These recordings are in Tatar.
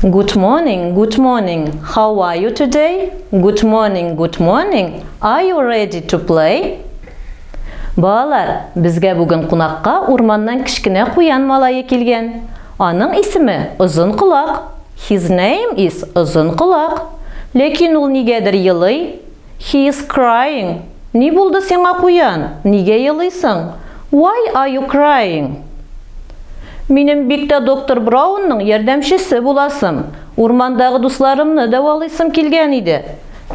Good morning, good morning. How are you today? Good morning, good morning. Are you ready to play? Балалар, безгә бүген кунакка урманнан кичкенә куян малае килгән. Аның исеме Озын колак. His name is Озын колак. Ләкин ул нигәдер елый. He is crying. Ни булды сиңа куян? Нигә елыйсың? Why are you crying? Минем бик тә доктор Браунның ярдәмчесе буласым. Урмандагы дусларымны дәвалыйсым килгән иде.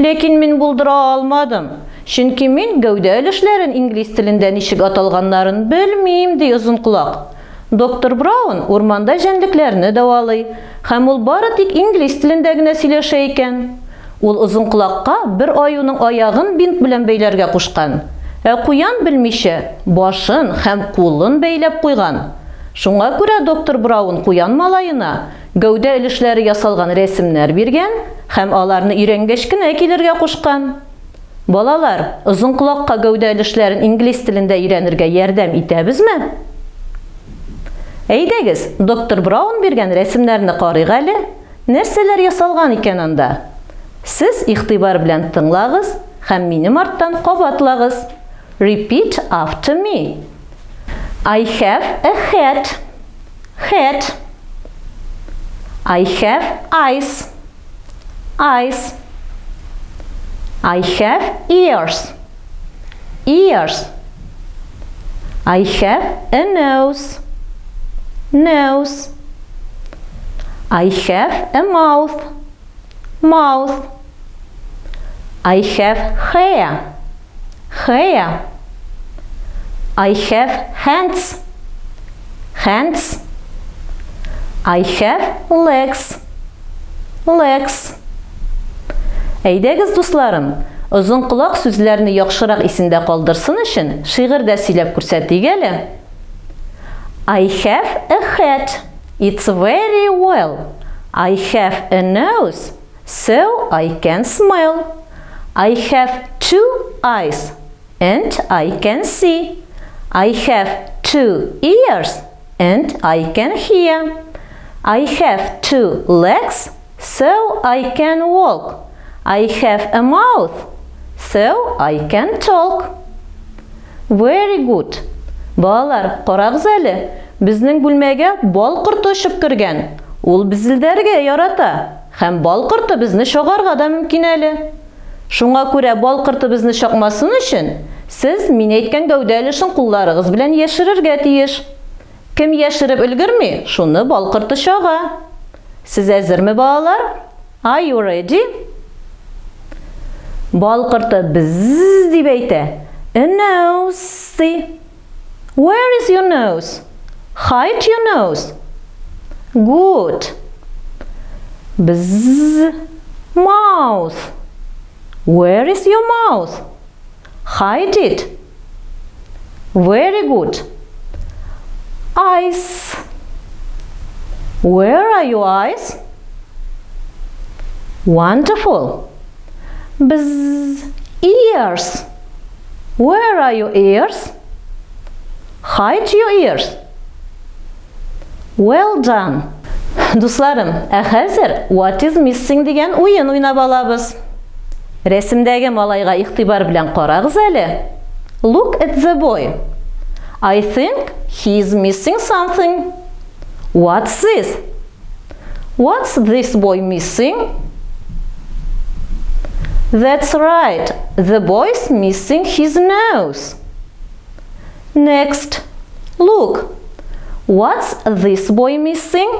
Ләкин мин булдыра алмадым. Чөнки мин гәүдә өлешләрен инглиз телендә ничек аталганнарын белмим, ди Озын колак. Доктор Браун урманда җәнлекләрне дәвалый, һәм ул бары тик инглиз телендә генә сөйләшә икән. Ул Озын колакка бер аюның аягын бинт белән бәйләргә кушкан. Куян белмичә, башын һәм кулын бәйләп куйган. Шуңа күрә доктор Браун куян малаена гәүдә өлешләре ясалган рәсемнәр биргән һәм аларны өйрәнгәч кенә килергә кушкан. Балалар, Озын колакка гәүдә өлешләрен инглиз телендә өйрәнергә ярдәм итәбезме? Әйдәгез, доктор Браун биргән рәсемнәрне карыйк әле. Нәрсәләр ясалган икән анда? Сез игътибар белән тыңлагыз һәм минем арттан кабатлагыз. Repeat after me. I have a hat. Hat. I have eyes. Eyes. I have ears. Ears. I have a nose. Nose. I have a mouth. Mouth. I have hair. Hair. I have hands. Hands. I have legs. Legs. Әйдәгез дусларым, Озын колак сүзләрне яхшырак исендә калдырсын өчен шигырьдә сөйләп күрсәтик әле. I have a hat. It's very well. I have a nose, so I can smell. I have 2 eyes, and I can see. I have 2 ears, and I can hear. I have 2 legs, so I can walk. I have a mouth, so I can talk. Very good. Балалар, карагыз әле. Безнең бүлмәгә бал корты очып кергән. Ул безелдәргә ярата. Һәм бал корты безне шагарга да мөмкин әле. Шуңа күрә бал корты безне шакмасын өчен, сез мин әйткән гәүдә өлешен кулларыгыз белән яшерергә тиеш. Кем яшереп өлгерми, шуны бал корты шага. Сез әзерме, балалар? Are you ready? Бал корты бз дип әйтә. A nose. Where is your nose? Hide your nose. Good. Bzz. Mouth. Where is your mouth? Hide it. Very good. Eyes. Where are your eyes? Wonderful. Bzz. Ears. Where are your ears? Hide your ears. Well done. Дусларым, хәзер what is missing дигән уен уйнап алабыз. Рәсемдәге малайга игътибар белән карагыз әле. Look at the boy. I think he is missing something. What's this? What's this boy missing? That's right. The boy's missing his nose. Next, look. What's this boy missing?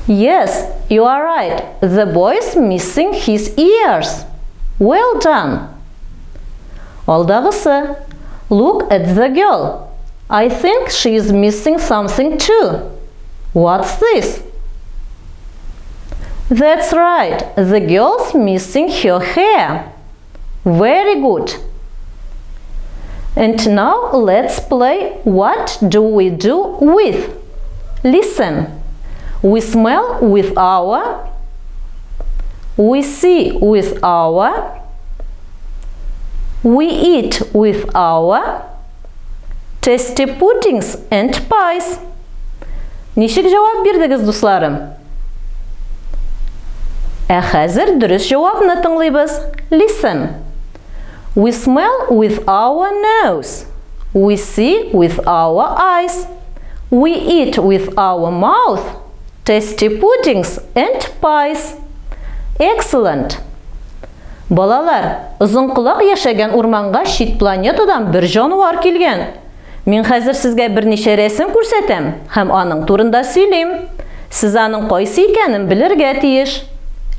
Yes, you are right. The boy's missing his ears. Well done. Алдагысы. Look at the girl. I think she is missing something too. What's this? That's right. The girl's missing her hair. Very good. And now let's play What do we do with? Listen. We smell with our. We see with our. We eat with our. Tasty puddings and pies. Ничек җавап бирдегез, дусларым? Хәзер дөрес җавапны тыңлыйбыз. Listen. We smell with our nose. We see with our eyes. We eat with our mouth. Tasty puddings and pies. Excellent. Балалар, озын колак яшәгән урманга чит планетадан бер җанвар килгән. Мин хәзер сезгә берничә рәсем күрсәтәм һәм аның турында сөйлим. Сез аның кайсы икәнен белергә тиеш.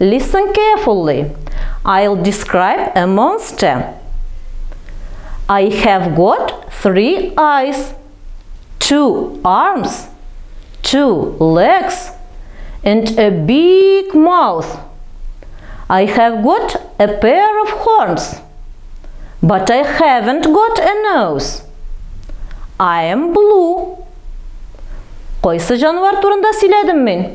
Listen carefully. I'll describe a monster. I have got 3 eyes, 2 arms, 2 legs, and a big mouth. I have got a pair of horns, but I haven't got a nose. I am blue. Кайсы җанвар турында сөйләдем мин?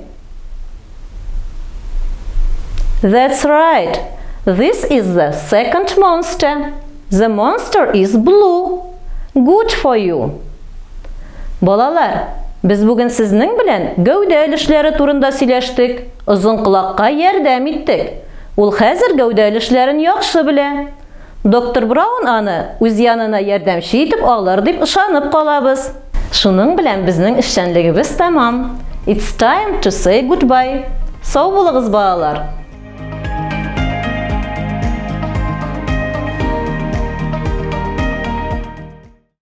That's right. This is the second monster. The monster is blue. Good for you. Балалар, без бүген сезнең белән гәүдә өлешләре турында сөйләштек. Озын колакка ярдәм иттек. Ул хәзер гәүдә өлешләрен яхшы белә. Доктор Браун аны үз янына ярдәмче итеп алыр дип ышанып калабыз. Шуның белән безнең эшчәнлегебез тәмам. It's time to say goodbye. Сау булыгыз, балалар.